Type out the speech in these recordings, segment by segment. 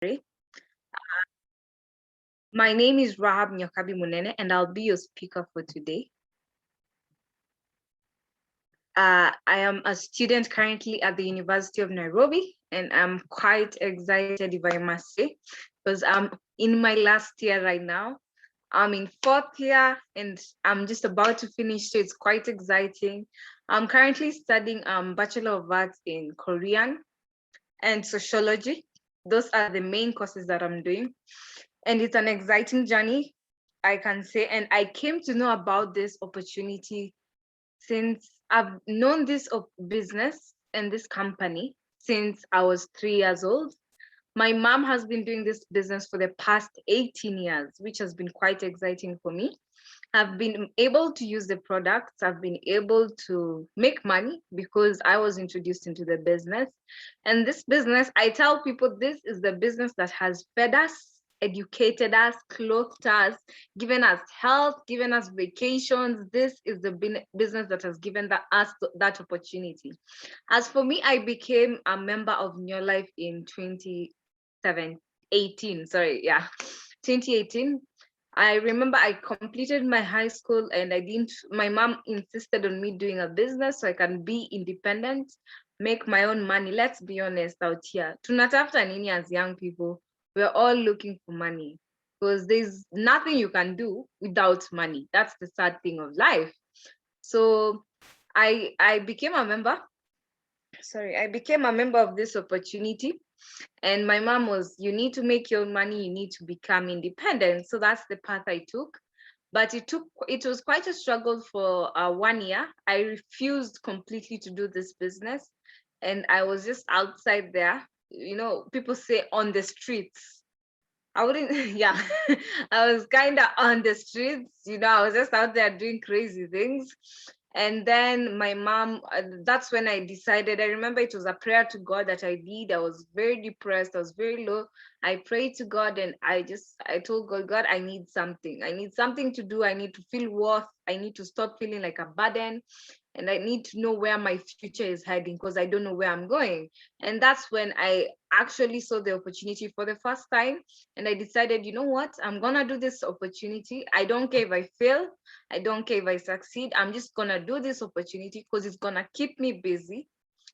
Sorry. My name is Rahab Munene, and I'll be your speaker for today. I am a student currently at the University of Nairobi, and I'm quite excited, if I must say, because I'm in my last year right now. I'm in fourth year, and I'm just about to finish, so it's quite exciting. I'm currently studying Bachelor of Arts in Korean and Sociology. Those are the main courses that I'm doing. And it's an exciting journey, I can say. And I came to know about this opportunity since I've known this business and this company since I was 3 years old. My mom has been doing this business for the past 18 years, which has been quite exciting for me. I've been able to use the products. I've been able to make money because I was introduced into the business. And this business, I tell people, this is the business that has fed us, educated us, clothed us, given us health, given us vacations. This is the business that has given us that opportunity. As for me, I became a member of New Life in 2018. Sorry, yeah, 2018. I remember I completed my high school and my mom insisted on me doing a business so I can be independent, make my own money. Let's be honest out here. Tunatafuta nini as young people? We're all looking for money because there's nothing you can do without money. That's the sad thing of life. So I became a member. I became a member of this opportunity. And my mom was, you need to make your own money, you need to become independent. So that's the path I took. But it was quite a struggle for 1 year. I refused completely to do this business. And I was just outside there. People say on the streets. I wouldn't, yeah, I was kind of on the streets, I was just out there doing crazy things. And then my mom, that's when I decided. I remember it was a prayer to God that I did. I was very depressed, I was very low. I prayed to God and I told God, God, I need something. I need something to do. I need to feel worth. I need to stop feeling like a burden. And I need to know where my future is heading because I don't know where I'm going. And that's when I actually saw the opportunity for the first time. And I decided, you know what? I'm going to do this opportunity. I don't care if I fail. I don't care if I succeed. I'm just going to do this opportunity because it's going to keep me busy.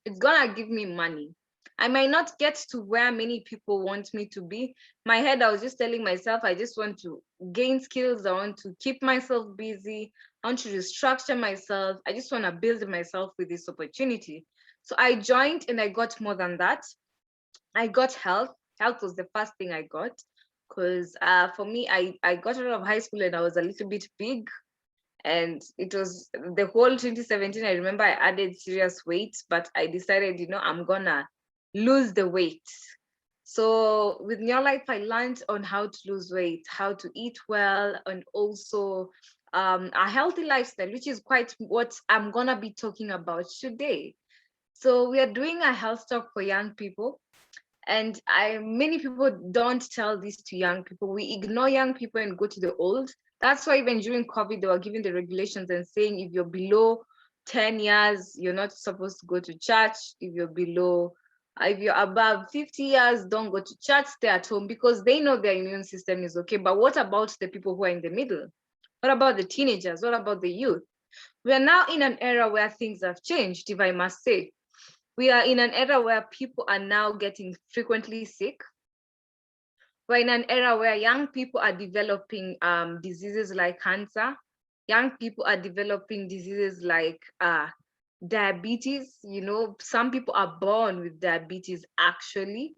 It's going to give me money. I might not get to where many people want me to be. My head, I was just telling myself, I just want to gain skills. I want to keep myself busy. I want to restructure myself. I just want to build myself with this opportunity. So I joined and I got more than that. I got health. Health was the first thing I got because for me, I got out of high school and I was a little bit big. And it was the whole 2017. I remember I added serious weight, but I decided, I'm gonna lose the weight. So with New Life, I learned on how to lose weight, how to eat well, and also a healthy lifestyle, which is quite what I'm gonna be talking about today. So we are doing a health talk for young people. And many people don't tell this to young people. We ignore young people and go to the old. That's why even during COVID, they were giving the regulations and saying if you're below 10 years, you're not supposed to go to church. If you're above 50 years, don't go to church, stay at home, because they know their immune system is okay. But what about the people who are in the middle? What about the teenagers? What about the youth? We are now in an era where things have changed, if I must say. We are in an era where people are now getting frequently sick. We're in an era where young people are developing diseases like cancer. Young people are developing diseases like diabetes. Some people are born with diabetes, actually.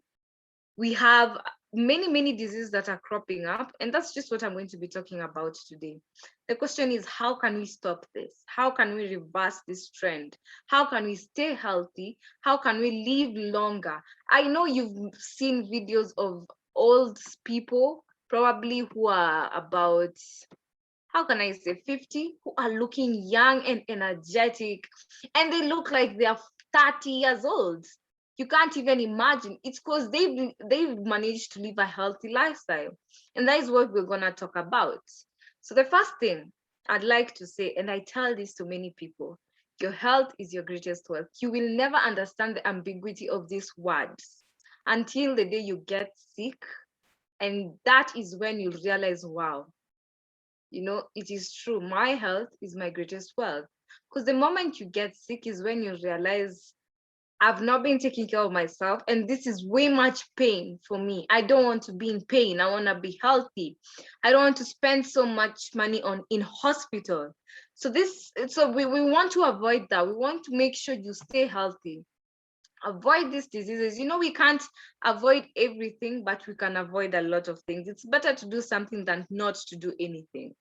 We have many diseases that are cropping up, and that's just what I'm going to be talking about today. The question is, how can we stop this? How can we reverse this trend? How can we stay healthy? How can we live longer? I know you've seen videos of old people, probably who are about, how can I say, 50, who are looking young and energetic, and they look like they are 30 years old. You can't even imagine. It's because they've managed to live a healthy lifestyle. And that is what we're gonna talk about. So the first thing I'd like to say, and I tell this to many people, your health is your greatest wealth. You will never understand the ambiguity of these words until the day you get sick. And that is when you realize, wow, it is true. My health is my greatest wealth. Because the moment you get sick is when you realize, I've not been taking care of myself, and this is way much pain for me. I don't want to be in pain. I want to be healthy. I don't want to spend so much money in hospital. So we want to avoid that. We want to make sure you stay healthy. Avoid these diseases. We can't avoid everything, but we can avoid a lot of things. It's better to do something than not to do anything.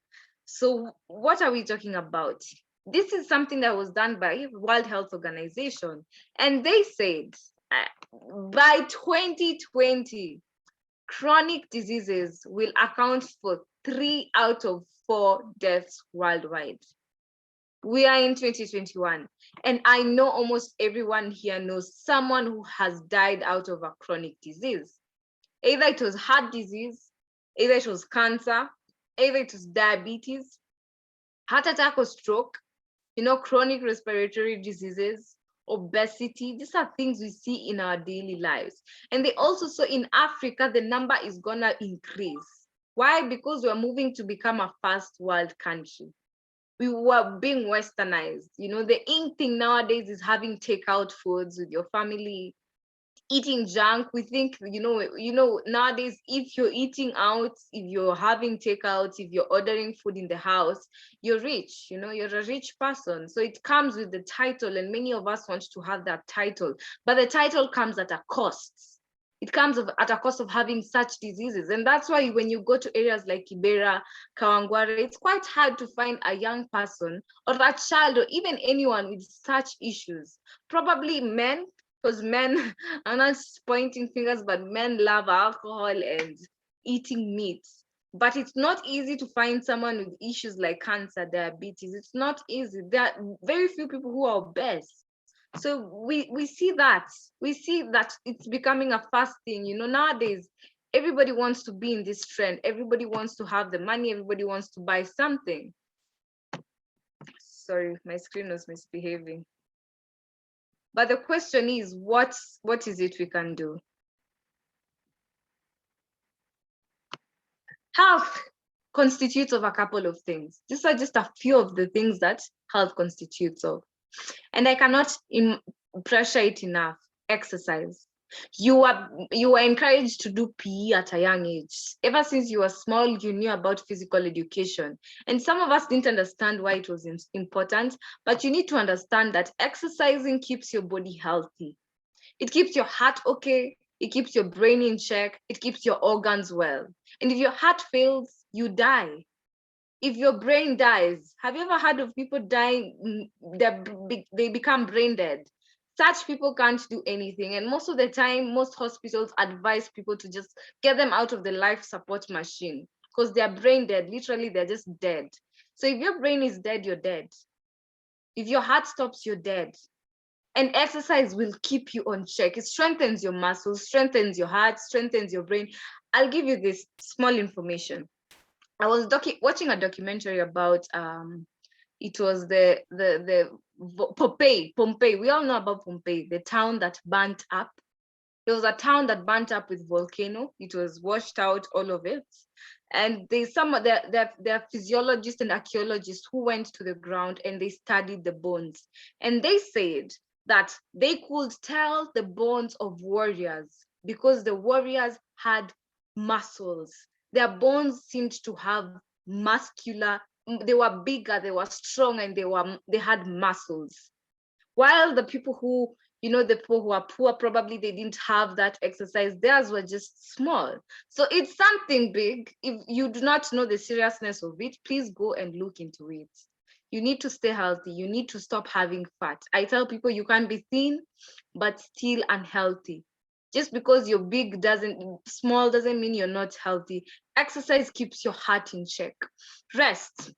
So what are we talking about? This is something that was done by World Health Organization, and they said by 2020, chronic diseases will account for 3 out of 4 deaths worldwide. We are in 2021, and I know almost everyone here knows someone who has died out of a chronic disease. Either it was heart disease, either it was cancer, either it was diabetes, heart attack or stroke, chronic respiratory diseases, obesity. These are things we see in our daily lives. And they also saw in Africa, the number is gonna increase. Why? Because we're moving to become a first world country. We were being westernized. The in thing nowadays is having takeout foods with your family, eating junk. We think, nowadays, if you're eating out, if you're having takeouts, if you're ordering food in the house, you're rich, you're a rich person. So it comes with the title, and many of us want to have that title, but the title comes at a cost. It comes at a cost of having such diseases. And that's why when you go to areas like Kibera, Kawangware, it's quite hard to find a young person or a child or even anyone with such issues. Probably men, because men, I'm not pointing fingers, but men love alcohol and eating meat. But it's not easy to find someone with issues like cancer, diabetes. It's not easy. There are very few people who are obese. So we see that. We see that it's becoming a fast thing. Nowadays, everybody wants to be in this trend. Everybody wants to have the money. Everybody wants to buy something. Sorry, my screen was misbehaving. But the question is, what is it we can do? Health constitutes of a couple of things. These are just a few of the things that health constitutes of. And I cannot pressure it enough. Exercise. You are encouraged to do PE at a young age. Ever since you were small, you knew about physical education. And some of us didn't understand why it was important, but you need to understand that exercising keeps your body healthy. It keeps your heart okay. It keeps your brain in check. It keeps your organs well. And if your heart fails, you die. If your brain dies, have you ever heard of people dying? They become brain dead. Such people can't do anything. And most of the time, most hospitals advise people to just get them out of the life support machine because they're brain dead. Literally, they're just dead. So if your brain is dead, you're dead. If your heart stops, you're dead. And exercise will keep you on check. It strengthens your muscles, strengthens your heart, strengthens your brain. I'll give you this small information. I was watching a documentary about it was the Pompeii. We all know about Pompeii, the town that burnt up. There was a town that burnt up with volcano. It was washed out, all of it. And there are physiologists and archaeologists who went to the ground and they studied the bones. And they said that they could tell the bones of warriors because the warriors had muscles. Their bones seemed to have muscular, they were bigger, they were strong, and they had muscles. While the people who, the people who are poor, probably they didn't have that exercise. Theirs were just small. So it's something big. If you do not know the seriousness of it, please go and look into it. You need to stay healthy. You need to stop having fat. I tell people you can be thin, but still unhealthy. Just because you're small doesn't mean you're not healthy. Exercise keeps your heart in check. Rest.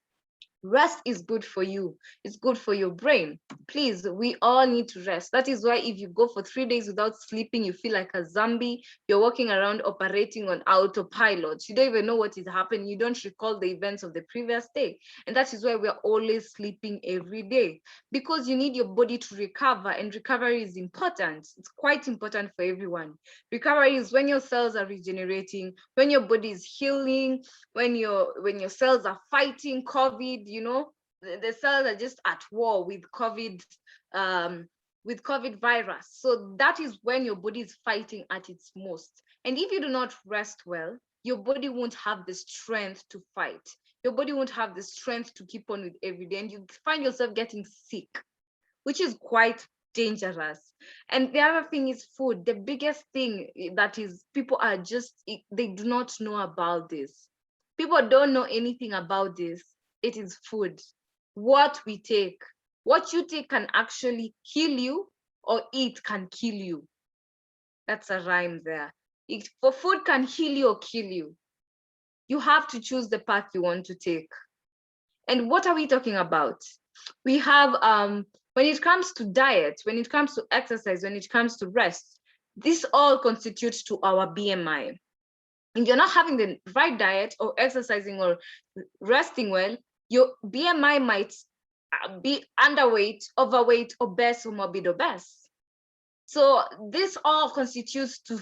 Rest is good for you. It's good for your brain. Please, we all need to rest. That is why if you go for 3 days without sleeping, you feel like a zombie. You're walking around operating on autopilot. You don't even know what is happening. You don't recall the events of the previous day. And that is why we're always sleeping every day, because you need your body to recover, and recovery is important. It's quite important for everyone. Recovery is when your cells are regenerating, when your body is healing, when your cells are fighting COVID, the cells are just at war with COVID virus. So that is when your body is fighting at its most. And if you do not rest well, your body won't have the strength to fight. Your body won't have the strength to keep on with every day, and you find yourself getting sick, which is quite dangerous. And the other thing is food. The biggest thing that is, people are just, they do not know about this. People don't know anything about this. It is food. What we take, what you take can actually heal you, or it can kill you. That's a rhyme there. For food can heal you or kill you. You have to choose the path you want to take. And what are we talking about? We have, when it comes to diet, when it comes to exercise, when it comes to rest, this all constitutes to our BMI. If you're not having the right diet or exercising or resting well, your BMI might be underweight, overweight, obese, or morbid obese. So this all constitutes to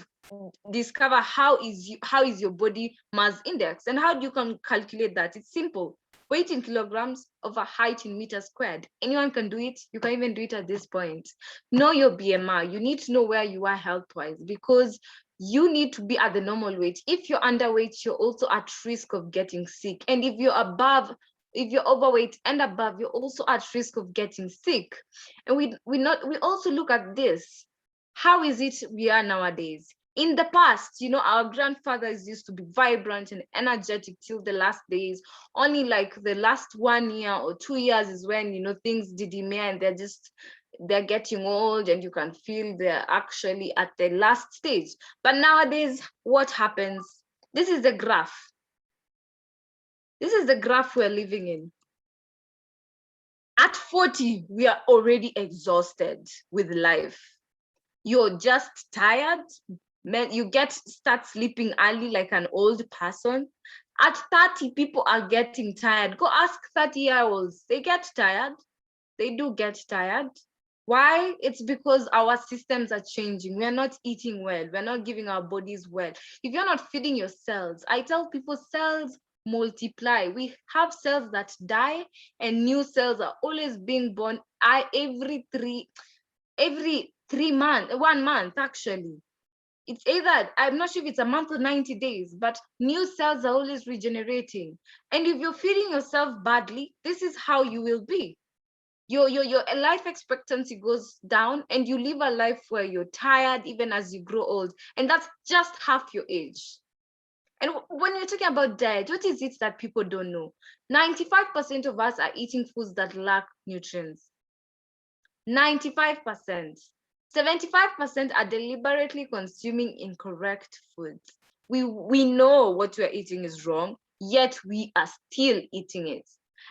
discover how is your body mass index, and how do you can calculate that? It's simple. Weight in kilograms over height in meters squared. Anyone can do it. You can even do it at this point. Know your BMI. You need to know where you are health-wise, because you need to be at the normal weight. If you're underweight, you're also at risk of getting sick. And if you're overweight and above, you're also at risk of getting sick. And we also look at this. How is it we are nowadays? In the past, our grandfathers used to be vibrant and energetic till the last days. Only like the last 1 year or 2 years is when, things didimere, and they're getting old, and you can feel they're actually at the last stage. But nowadays, what happens? This is the graph. This is the graph we're living in. At 40, we are already exhausted with life. You're just tired. You start sleeping early like an old person. At 30, people are getting tired. Go ask 30-year-olds. They get tired. They do get tired. Why? It's because our systems are changing. We're not eating well. We're not giving our bodies well. If you're not feeding your cells, I tell people cells multiply. We have cells that die, and new cells are always being born every 1 month actually. It's either, I'm not sure if it's a month or 90 days, but new cells are always regenerating. And if you're feeding yourself badly, this is how you will be. Your life expectancy goes down, and you live a life where you're tired even as you grow old. And that's just half your age. And when you're talking about diet, what is it that people don't know? 95% of us are eating foods that lack nutrients. 95%. 75% are deliberately consuming incorrect foods. We know what we're eating is wrong, yet we are still eating it.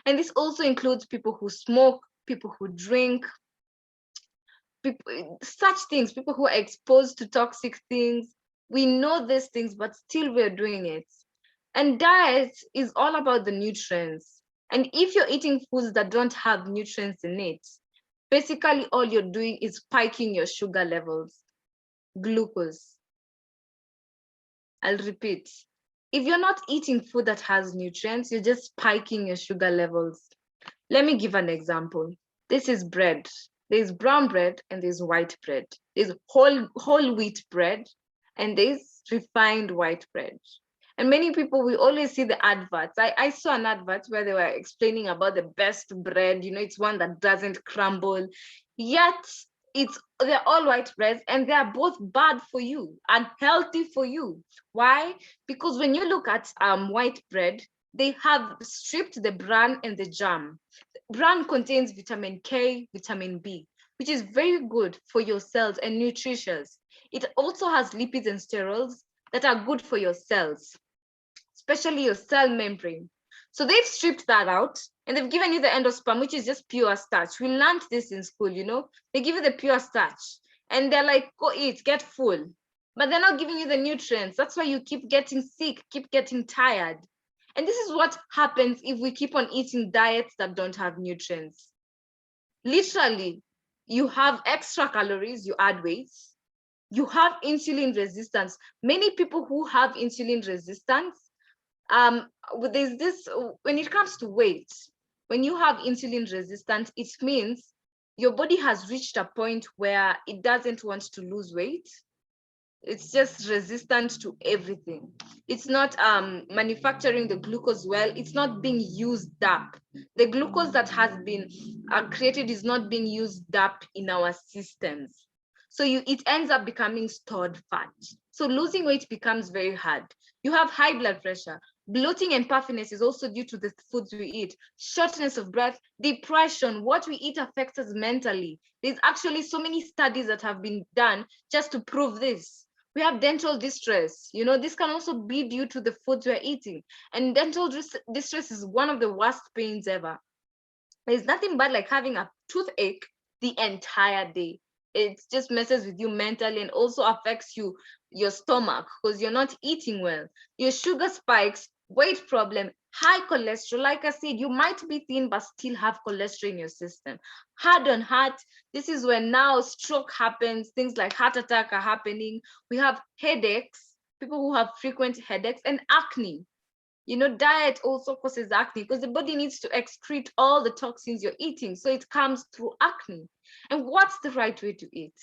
And this also includes people who smoke, people who drink, such things, people who are exposed to toxic things. We know these things, but still we're doing it. And diet is all about the nutrients. And if you're eating foods that don't have nutrients in it, basically all you're doing is spiking your sugar levels, glucose. I'll repeat. If you're not eating food that has nutrients, you're just spiking your sugar levels. Let me give an example. This is bread. There's brown bread and there's white bread. There's whole wheat bread and there's refined white bread. And many people, we always see the adverts. I saw an advert where they were explaining about the best bread. It's one that doesn't crumble. Yet they're all white breads, and they're both bad for you and healthy for you. Why? Because when you look at white bread, they have stripped the bran and the germ. Bran contains vitamin K, vitamin B, which is very good for your cells and nutritious. It also has lipids and sterols that are good for your cells, especially your cell membrane. So they've stripped that out And they've given you the endosperm, which is just pure starch. We learned this in school, you know. They give you the pure starch and they're like, go eat, get full. But they're not giving you the nutrients. That's why you keep getting sick, keep getting tired. And this is what happens if we keep on eating diets that don't have nutrients. Literally, you have extra calories, you add weight, you have insulin resistance. Many people who have insulin resistance, there's this, when it comes to weight, when you have insulin resistance, it means your body has reached a point where it doesn't want to lose weight. It's just resistant to everything. It's not manufacturing the glucose well. It's not being used up. The glucose that has been created is not being used up in our systems. So it ends up becoming stored fat. So losing weight becomes very hard. You have high blood pressure. Bloating and puffiness is also due to the foods we eat. Shortness of breath, depression, what we eat affects us mentally. There's actually so many studies that have been done just to prove this. We have dental distress. You know, this can also be due to the foods we're eating. And dental distress is one of the worst pains ever. There's nothing bad like having a toothache the entire day. It just messes with you mentally and also affects your stomach because you're not eating well. Your sugar spikes, weight problem, high cholesterol. Like I said, you might be thin but still have cholesterol in your system. Hard on heart, this is when now stroke happens, things like heart attack are happening. We have headaches, people who have frequent headaches, and acne. You know, diet also causes acne because the body needs to excrete all the toxins you're eating. So it comes through acne. And what's the right way to eat?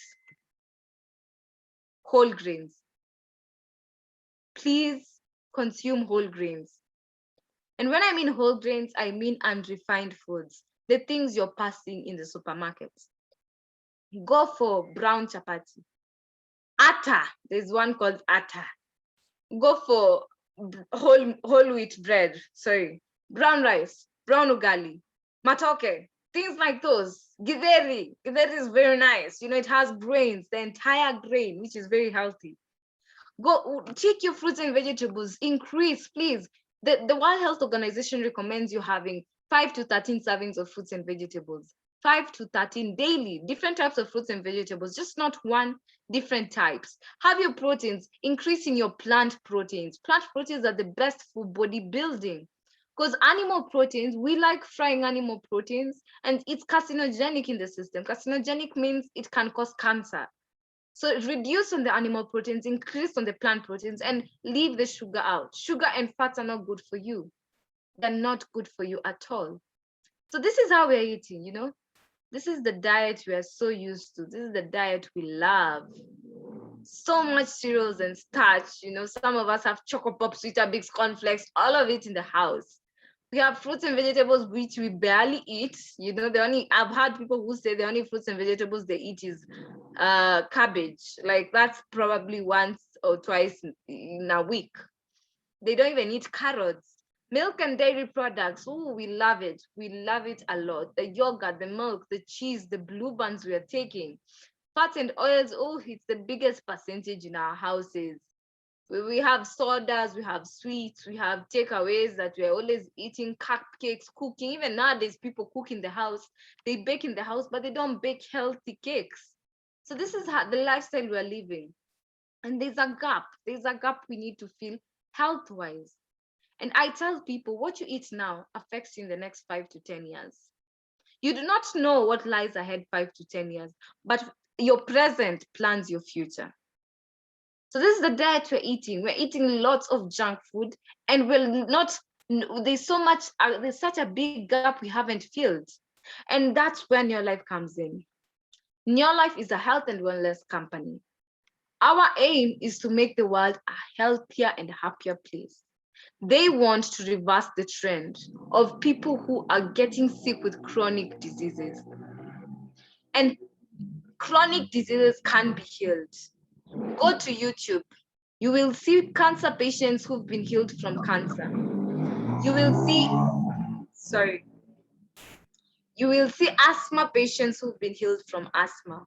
Whole grains. Please consume whole grains. And when I mean whole grains, I mean unrefined foods, the things you're passing in the supermarket. Go for brown chapati. Atta, there's one called atta. Go for whole wheat bread, sorry, brown rice, brown ugali, matoke, things like those. Githeri is very nice. You know, it has grains, the entire grain, which is very healthy. Go take your fruits and vegetables, increase, please. The World Health Organization recommends you having 5 to 13 servings of fruits and vegetables. 5 to 13 daily, different types of fruits and vegetables, just not one, different types. Have your proteins, increasing your plant proteins. Plant proteins are the best for bodybuilding because animal proteins, we like frying animal proteins and it's carcinogenic in the system. Carcinogenic means it can cause cancer. So reduce on the animal proteins, increase on the plant proteins, and leave the sugar out. Sugar and fats are not good for you. They're not good for you at all. So this is how we're eating, you know. This is the diet we are so used to. This is the diet we love. So much cereals and starch. You know, some of us have Choco Pops, Weetabix, cornflakes, all of it in the house. We have fruits and vegetables which we barely eat. You know, I've had people who say the only fruits and vegetables they eat is cabbage. Like that's probably once or twice in a week. They don't even eat carrots. Milk and dairy products, oh, we love it. We love it a lot. The yogurt, the milk, the cheese, the blue buns we are taking. Fats and oils, oh, it's the biggest percentage in our houses. We have sodas, we have sweets, we have takeaways that we're always eating, cupcakes, cooking. Even nowadays, people cook in the house. They bake in the house, but they don't bake healthy cakes. So this is the lifestyle we're living. And there's a gap. There's a gap we need to fill health-wise. And I tell people what you eat now affects you in the next 5 to 10 years. You do not know what lies ahead 5 to 10 years, but your present plans your future. So this is the diet we're eating. We're eating lots of junk food and there's such a big gap we haven't filled. And that's when your life comes in. Your life is a health and wellness company. Our aim is to make the world a healthier and happier place. They want to reverse the trend of people who are getting sick with chronic diseases. And chronic diseases can be healed. Go to YouTube. You will see cancer patients who've been healed from cancer. You will see asthma patients who've been healed from asthma.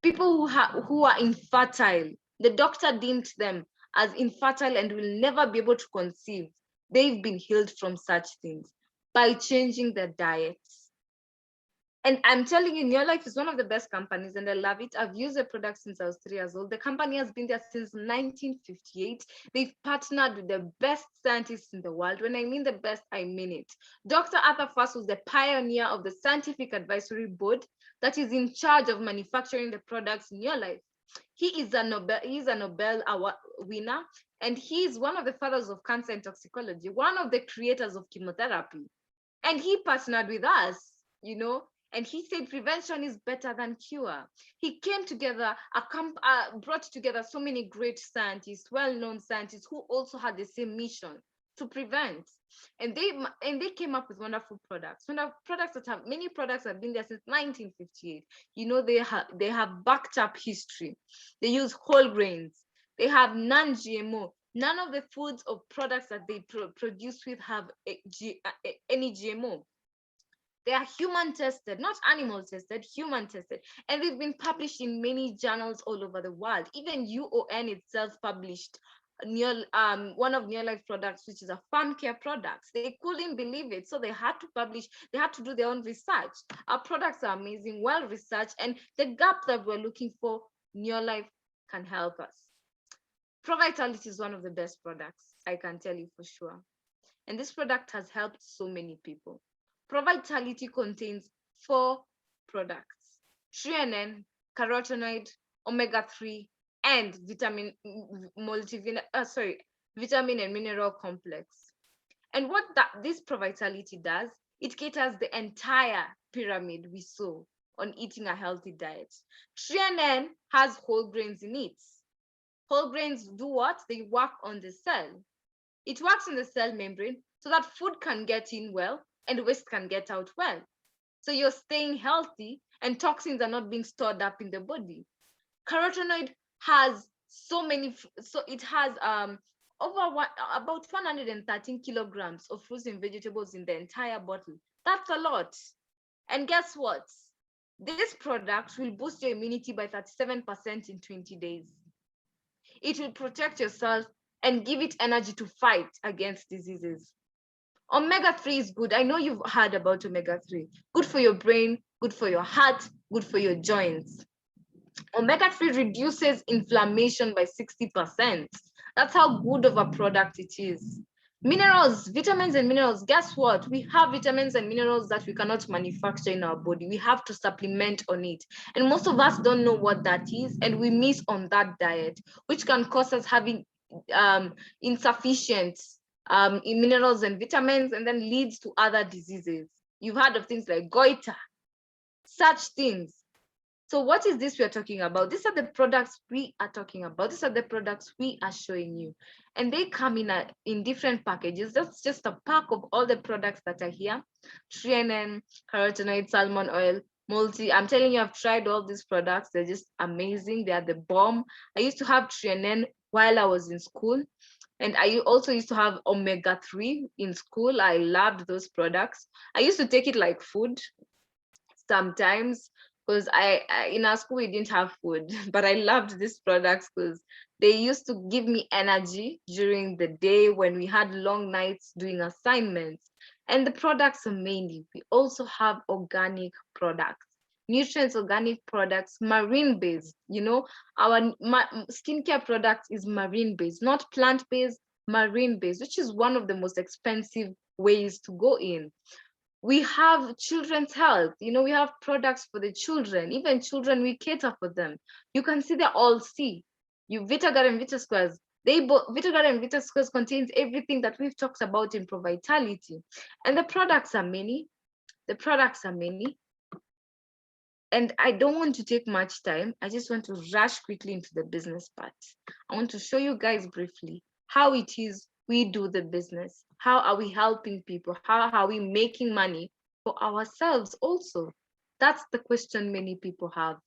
People who are infertile, the doctor deemed them as infertile and will never be able to conceive. They've been healed from such things. by changing their diets. And I'm telling you, Neolife is one of the best companies and I love it. I've used the product since I was 3 years old. The company has been there since 1958. They've partnered with the best scientists in the world. When I mean the best, I mean it. Dr. Arthur First was the pioneer of the Scientific Advisory Board that is in charge of manufacturing the products in Neolife. He is a Nobel Award winner, and he is one of the fathers of cancer and toxicology, one of the creators of chemotherapy. And he partnered with us, and he said prevention is better than cure. He came together, brought together so many great scientists, well-known scientists who also had the same mission to prevent. And they came up with wonderful products. Many products have been there since 1958. They have backed up history. They use whole grains. They have non-GMO. None of the foods or products that they produce with have any GMO. They are human tested, not animal tested, human tested. And they've been published in many journals all over the world. Even UON itself published one of Neolife products, which is a farm care product. They couldn't believe it. So they had to publish, they had to do their own research. Our products are amazing, well researched, and the gap that we're looking for, Neolife can help us. ProVitality is one of the best products, I can tell you for sure. And this product has helped so many people. ProVitality contains 4 products: threonine, carotenoid, omega-3, and vitamin and mineral complex. And what this ProVitality does, it caters the entire pyramid we saw on eating a healthy diet. Threonine has whole grains in it. Whole grains do what? They work on the cell. It works in the cell membrane so that food can get in well and waste can get out well. So you're staying healthy and toxins are not being stored up in the body. Carotenoid has it has about 113 kilograms of fruits and vegetables in the entire bottle. That's a lot. And guess what? This product will boost your immunity by 37% in 20 days. It will protect yourself and give it energy to fight against diseases. Omega-3 is good. I know you've heard about omega-3. Good for your brain, good for your heart, good for your joints. Omega-3 reduces inflammation by 60%. That's how good of a product it is. Minerals, vitamins and minerals, guess what? We have vitamins and minerals that we cannot manufacture in our body. We have to supplement on it. And most of us don't know what that is, and we miss on that diet, which can cause us having insufficient in minerals and vitamins, and then leads to other diseases. You've heard of things like goiter, such things. So what is this we are talking about? These are the products we are talking about. These are the products we are showing you. And they come in different packages. That's just a pack of all the products that are here. Threonine, carotenoid, salmon oil, multi. I'm telling you, I've tried all these products. They're just amazing. They are the bomb. I used to have threonine while I was in school. And I also used to have omega-3 in school. I loved those products. I used to take it like food sometimes, because in our school we didn't have food, but I loved these products because they used to give me energy during the day when we had long nights doing assignments. And the products are mainly, we also have organic products, nutrients, organic products, marine based. Our skincare product is marine based, not plant based, marine based, which is one of the most expensive ways to go in. We have children's health. We have products for the children. Even children, we cater for them. You can see they're all C. VitaGuard and VitaSquares. VitaGuard and VitaSquares contains everything that we've talked about in ProVitality. And the products are many. And I don't want to take much time. I just want to rush quickly into the business part. I want to show you guys briefly how it is we do the business. How are we helping people? How are we making money for ourselves also? That's the question many people have.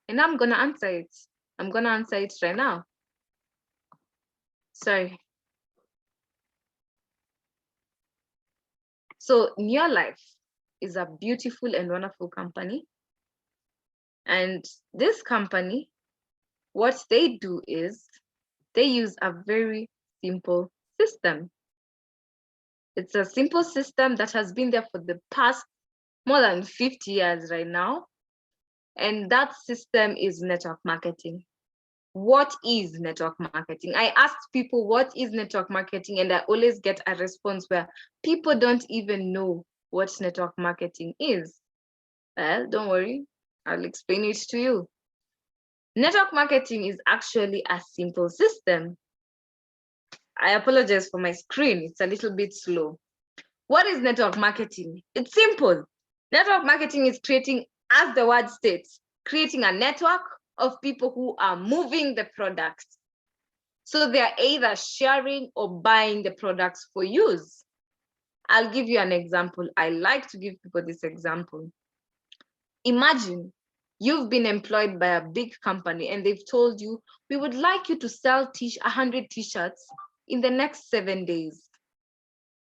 And I'm going to answer it. I'm going to answer it right now. Sorry. So Neolife is a beautiful and wonderful company. And this company, what they do is they use a very simple system. It's a simple system that has been there for the past more than 50 years right now. And that system is network marketing. What is network marketing? I asked people, what is network marketing? And I always get a response where people don't even know what network marketing is. Well, don't worry, I'll explain it to you. Network marketing is actually a simple system. I apologize for my screen, it's a little bit slow. What is network marketing? It's simple. Network marketing is creating, as the word states, creating a network of people who are moving the products. So they're either sharing or buying the products for use. I'll give you an example. I like to give people this example. Imagine you've been employed by a big company and they've told you, we would like you to sell 100 t-shirts in the next 7 days.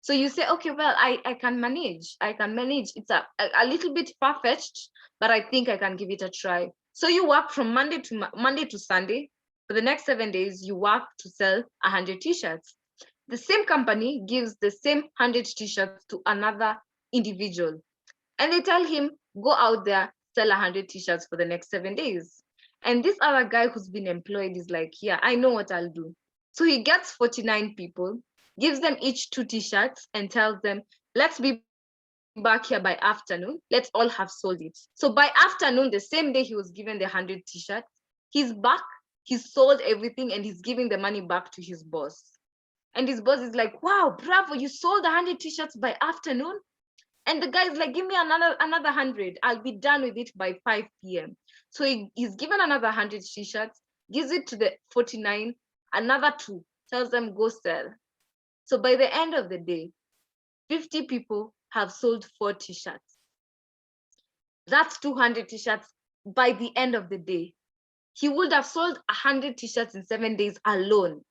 So you say, okay, well, I can manage. It's a little bit far-fetched, but I think I can give it a try. So you work from Monday to Sunday. For the next 7 days, you work to sell 100 t-shirts. The same company gives the same 100 t-shirts to another individual. And they tell him, go out there, sell 100 t-shirts for the next 7 days. And this other guy who's been employed is like, yeah, I know what I'll do. So he gets 49 people, gives them each 2 t-shirts and tells them, let's be back here by afternoon. Let's all have sold it. So by afternoon, the same day he was given the 100 t-shirts, he's back, he's sold everything and he's giving the money back to his boss. And his boss is like, wow, bravo, you sold 100 t-shirts by afternoon? And the guy's like, give me another 100. I'll be done with it by 5 p.m. So he's given another 100 t-shirts, gives it to the 49, another 2, tells them go sell. So by the end of the day, 50 people have sold 4 t-shirts. That's 200 t-shirts by the end of the day. He would have sold 100 t-shirts in 7 days alone,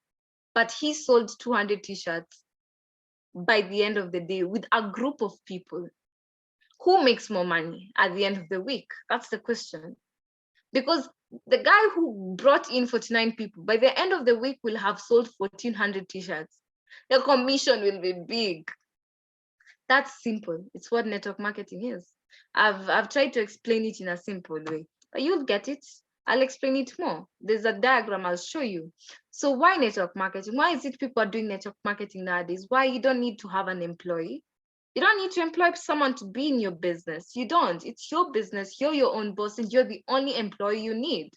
but he sold 200 t-shirts by the end of the day with a group of people. Who makes more money at the end of the week? That's the question. Because the guy who brought in 49 people, by the end of the week will have sold 1,400 t-shirts. The commission will be big. That's simple. It's what network marketing is. I've tried to explain it in a simple way, but you'll get it. I'll explain it more. There's a diagram I'll show you. So why network marketing? Why is it people are doing network marketing nowadays? Why you don't need to have an employee? You don't need to employ someone to be in your business. You don't. It's your business. You're your own boss and you're the only employee you need.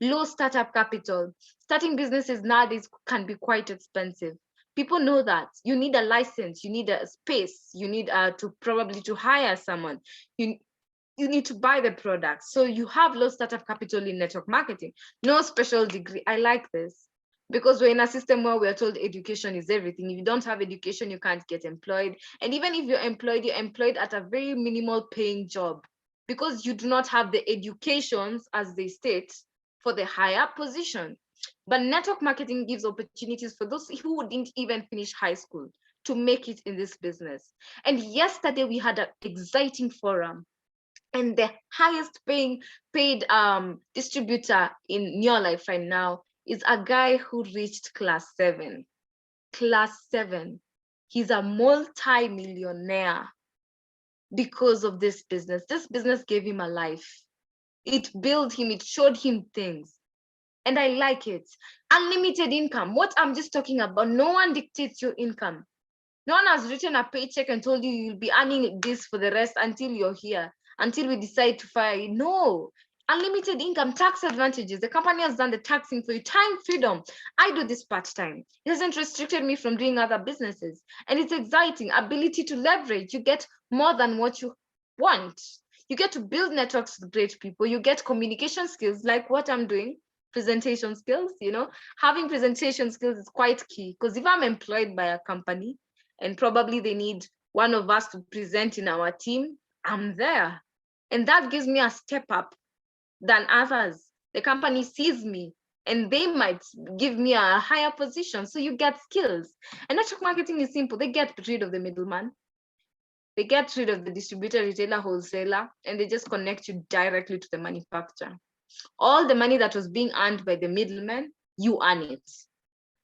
Low startup capital. Starting businesses nowadays can be quite expensive. People know that. You need a license. You need a space. You need to hire someone. You need to buy the product. So you have low startup capital in network marketing. No special degree. I like this. Because we're in a system where we're told education is everything. If you don't have education, you can't get employed. And even if you're employed at a very minimal paying job because you do not have the educations, as they state, for the higher position. But network marketing gives opportunities for those who didn't even finish high school to make it in this business. And yesterday we had an exciting forum. And the highest paid distributor in New Life right now is a guy who reached class 7. Class 7. He's a multi-millionaire because of this business. This business gave him a life. It built him, it showed him things. And I like it. Unlimited income. What I'm just talking about, no one dictates your income. No one has written a paycheck and told you you'll be earning this for the rest until you're here, until we decide to fire you. No. Unlimited income, tax advantages. The company has done the taxing for you. Time freedom. I do this part-time. It hasn't restricted me from doing other businesses. And it's exciting. Ability to leverage. You get more than what you want. You get to build networks with great people. You get communication skills like what I'm doing. Presentation skills, having presentation skills is quite key, because if I'm employed by a company and probably they need one of us to present in our team, I'm there. And that gives me a step up than others. The company sees me and they might give me a higher position. So you get skills. And network marketing is simple. They get rid of the middleman. They get rid of the distributor, retailer, wholesaler, and they just connect you directly to the manufacturer. All the money that was being earned by the middleman, you earn it.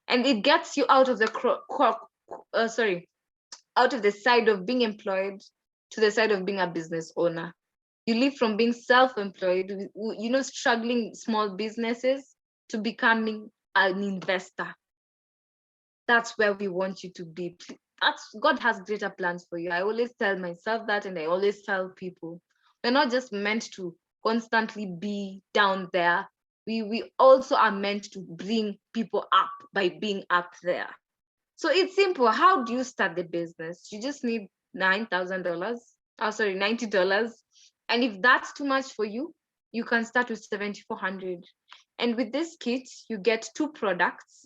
And it gets you out of the out of the side of being employed to the side of being a business owner. You leave from being self-employed, struggling small businesses, to becoming an investor. That's where we want you to be. God has greater plans for you. I always tell myself that, and I always tell people, we're not just meant to constantly be down there. We also are meant to bring people up by being up there. So it's simple. How do you start the business? You just need $90. And if that's too much for you, you can start with 7,400. And with this kit, you get 2 products.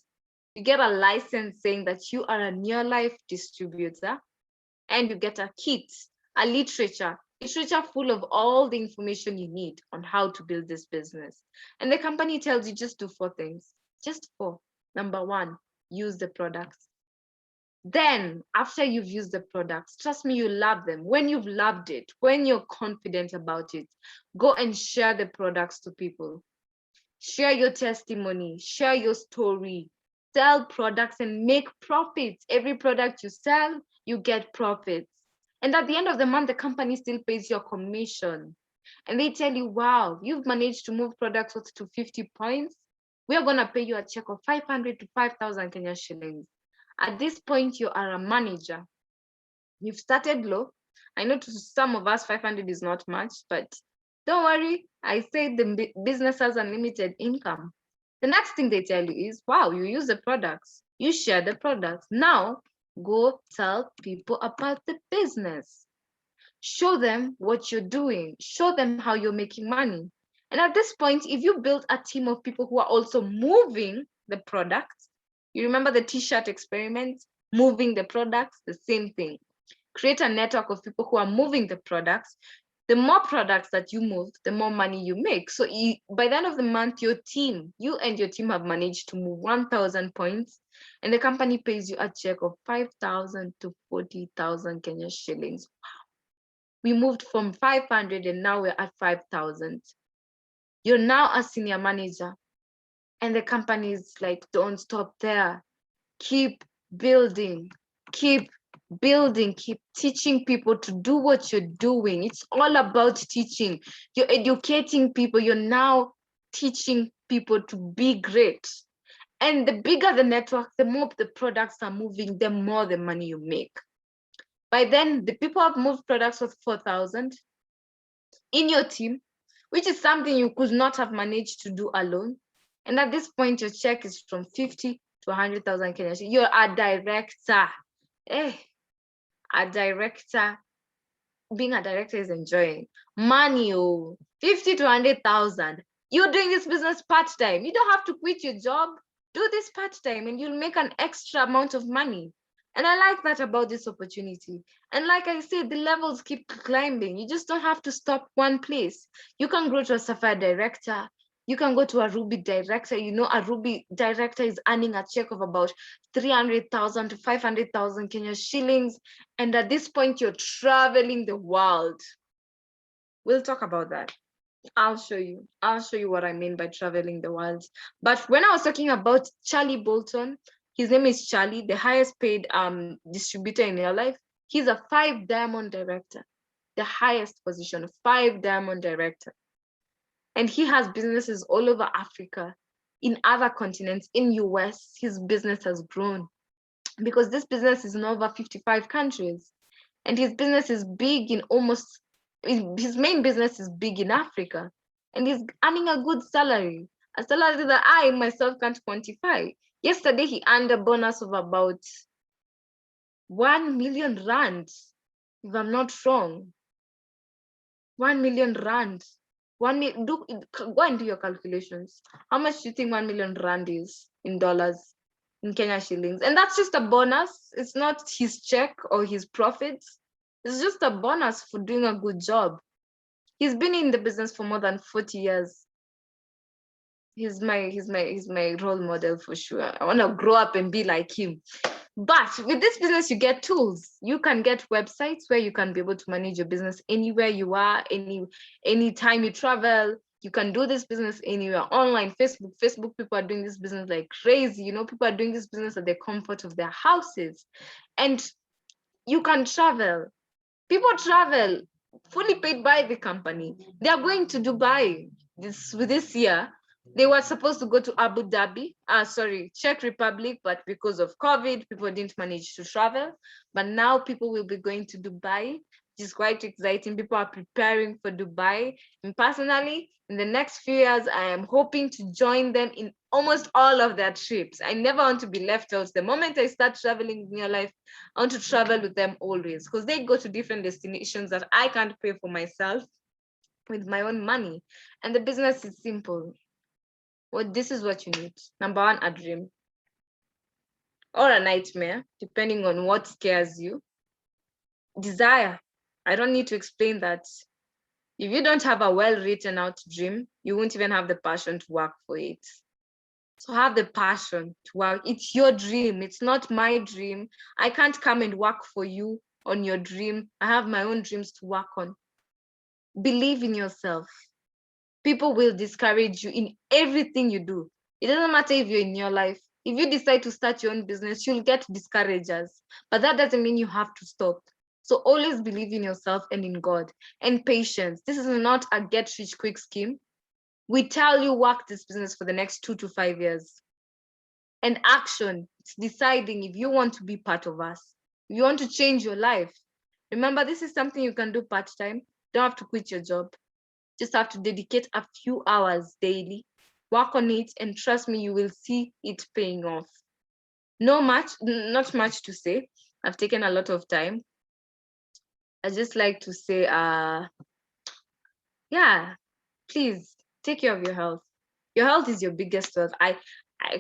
You get a license saying that you are a near life distributor, and you get a kit, a literature full of all the information you need on how to build this business. And the company tells you just do 4 things. Just 4. Number 1, use the products. Then after you've used the products, trust me, you love them. When you've loved it, when you're confident about it, go and share the products to people. Share your testimony, share your story, sell products and make profits. Every product you sell, you get profits. And at the end of the month, the company still pays your commission. And they tell you, wow, you've managed to move products to 50 points. We are going to pay you a check of 500 to 5,000 Kenya shillings. At this point, you are a manager. You've started low. I know to some of us, 500 is not much, but don't worry. I say the business has unlimited income. The next thing they tell you is, wow, you use the products. You share the products. Now, go tell people about the business. Show them what you're doing. Show them how you're making money. And at this point, if you build a team of people who are also moving the products, you remember the t-shirt experiment, moving the products, the same thing. Create a network of people who are moving the products. The more products that you move, the more money you make. So by the end of the month, you and your team have managed to move 1,000 points, and the company pays you a check of 5,000 to 40,000 Kenya shillings. Wow. We moved from 500 and now we're at 5,000. You're now a senior manager. And the company is like, don't stop there. Keep building, keep teaching people to do what you're doing. It's all about teaching. You're educating people. You're now teaching people to be great. And the bigger the network, the more the products are moving, the more the money you make. By then, the people have moved products worth 4,000 in your team, which is something you could not have managed to do alone. And at this point, your check is from 50 to 100,000 Kenya. You're a director. A director. Being a director is enjoying money. 50 to 100,000. You're doing this business part-time. You don't have to quit your job. Do this part-time and you'll make an extra amount of money. And I like that about this opportunity. And like I said, the levels keep climbing. You just don't have to stop one place. You can grow to a Sapphire director. You can go to a Ruby director. A Ruby director is earning a check of about 300,000 to 500,000 Kenya shillings. And at this point, you're traveling the world. We'll talk about that. I'll show you what I mean by traveling the world. But when I was talking about Charlie Bolton, his name is Charlie, the highest paid distributor in your life. He's a 5-diamond director, the highest position, 5-diamond director. And he has businesses all over Africa, in other continents, in US. His business has grown because this business is in over 55 countries. And his business is big his main business is big in Africa. And he's earning a good salary, a salary that I myself can't quantify. Yesterday, he earned a bonus of about 1 million rand, if I'm not wrong. 1 million rand. Go and do your calculations. How much do you think 1 million rand is in dollars, in Kenya shillings? And that's just a bonus. It's not his check or his profits. It's just a bonus for doing a good job. He's been in the business for more than 40 years. He's my role model for sure. I want to grow up and be like him. But with this business, you get tools. You can get websites where you can be able to manage your business anywhere you are, anytime you travel. You can do this business anywhere. Online, Facebook, people are doing this business like crazy. People are doing this business at the comfort of their houses. And You can travel. People travel fully paid by the company. They are going to Dubai this year. They were supposed to go to Abu Dhabi, Czech Republic, but because of COVID, people didn't manage to travel. But now people will be going to Dubai, which is quite exciting. People are preparing for Dubai. And personally, in the next few years, I am hoping to join them in almost all of their trips. I never want to be left out. The moment I start traveling in your life, I want to travel with them always, because they go to different destinations that I can't pay for myself with my own money. And the business is simple. Well, this is what you need. Number one, a dream or a nightmare, depending on what scares you. Desire. I don't need to explain that. If you don't have a well-written out dream, you won't even have the passion to work for it. So have the passion to work. It's your dream. It's not my dream. I can't come and work for you on your dream. I have my own dreams to work on. Believe in yourself. People will discourage you in everything you do. It doesn't matter if you're in your life. If you decide to start your own business, you'll get discouragers. But that doesn't mean you have to stop. So always believe in yourself and in God. And patience. This is not a get rich quick scheme. We tell you work this business for the next 2 to 5 years. And action, it's deciding if you want to be part of us. If you want to change your life. Remember, this is something you can do part-time. Don't have to quit your job. Just have to dedicate a few hours daily, work on it, and trust me, you will see it paying off. Not much to say. I've taken a lot of time. I just like to say, yeah, please take care of your health. Your health is your biggest wealth. I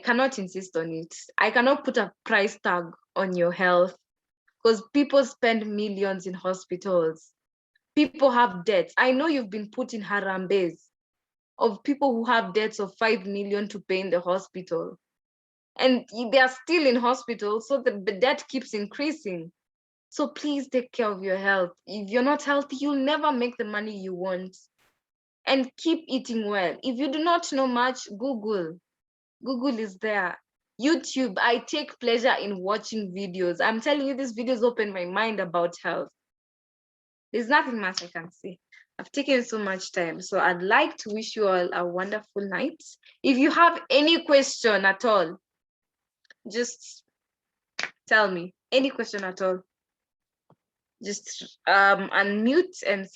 cannot insist on it. I cannot put a price tag on your health, because people spend millions in hospitals. People have debts. I know you've been put in harambes of people who have debts of 5 million to pay in the hospital. And they are still in hospital, so the debt keeps increasing. So please take care of your health. If you're not healthy, you'll never make the money you want. And keep eating well. If you do not know much, Google. Google is there. YouTube, I take pleasure in watching videos. I'm telling you, these videos open my mind about health. There's nothing much I can say. I've taken so much time. So I'd like to wish you all a wonderful night. If you have any question at all, just tell me. Any question at all. Just unmute and